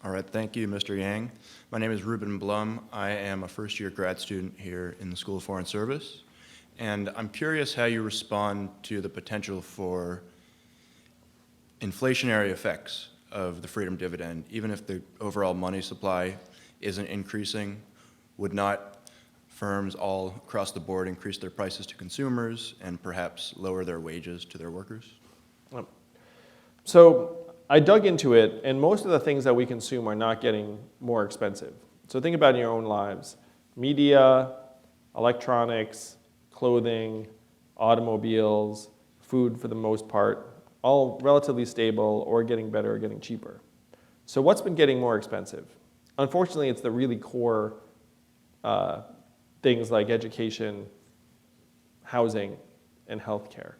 All right, thank you, Mr. Yang. My name is Ruben Blum. I am a first-year grad student here in the School of Foreign Service, and I'm curious how you respond to the potential for inflationary effects of the freedom dividend. Even if the overall money supply isn't increasing, would not firms all across the board increase their prices to consumers and perhaps lower their wages to their workers? So I dug into it, and most of the things that we consume are not getting more expensive. So think about in your own lives. Media, electronics, clothing, automobiles, food for the most part, all relatively stable or getting better or getting cheaper. So what's been getting more expensive? Unfortunately, it's the really core things like education, housing, and healthcare.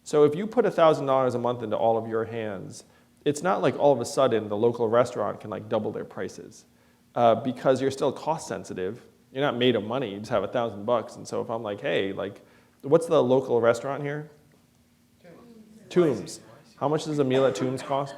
So if you put $1,000 a month into all of your hands, it's not like all of a sudden the local restaurant can like double their prices because you're still cost sensitive. You're not made of money, you just have $1,000. And so if I'm like, hey, like, what's the local restaurant here? Tombs. How much does a meal at Tombs cost?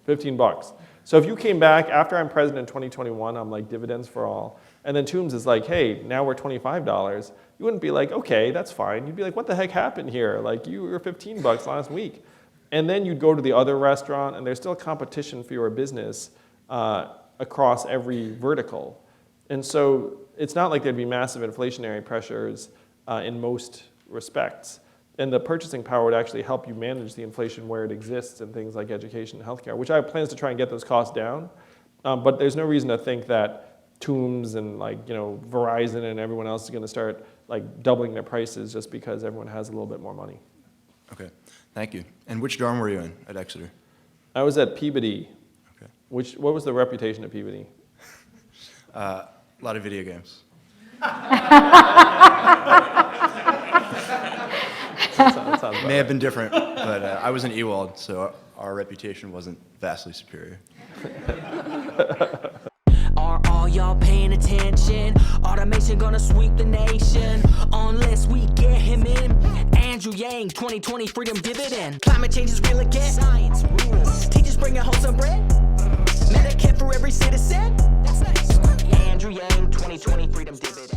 $15. So if you came back after I'm president in 2021, I'm like dividends for all, and then Tombs is like, hey, now we're $25. You wouldn't be like, okay, that's fine. You'd be like, what the heck happened here? Like, you were $15 last week. And then you'd go to the other restaurant, and there's still competition for your business across every vertical. And so it's not like there'd be massive inflationary pressures in most respects. And the purchasing power would actually help you manage the inflation where it exists in things like education and healthcare, which I have plans to try and get those costs down. But there's no reason to think that Tombs and Verizon and everyone else is going to start like doubling their prices just because everyone has a little bit more money. Okay, thank you. And which dorm were you in at Exeter? I was at Peabody. Okay. What was the reputation of Peabody? A lot of video games. That sounds May have been different, but I was in Ewald, so our reputation wasn't vastly superior. Are all y'all paying attention? Automation gonna sweep the nation unless we get him in. Andrew Yang, 2020 freedom dividend. Climate change is real again. Science rules. Teachers bringing home some bread. Medicare for every citizen. That's nice. Andrew Yang, 2020 freedom dividend.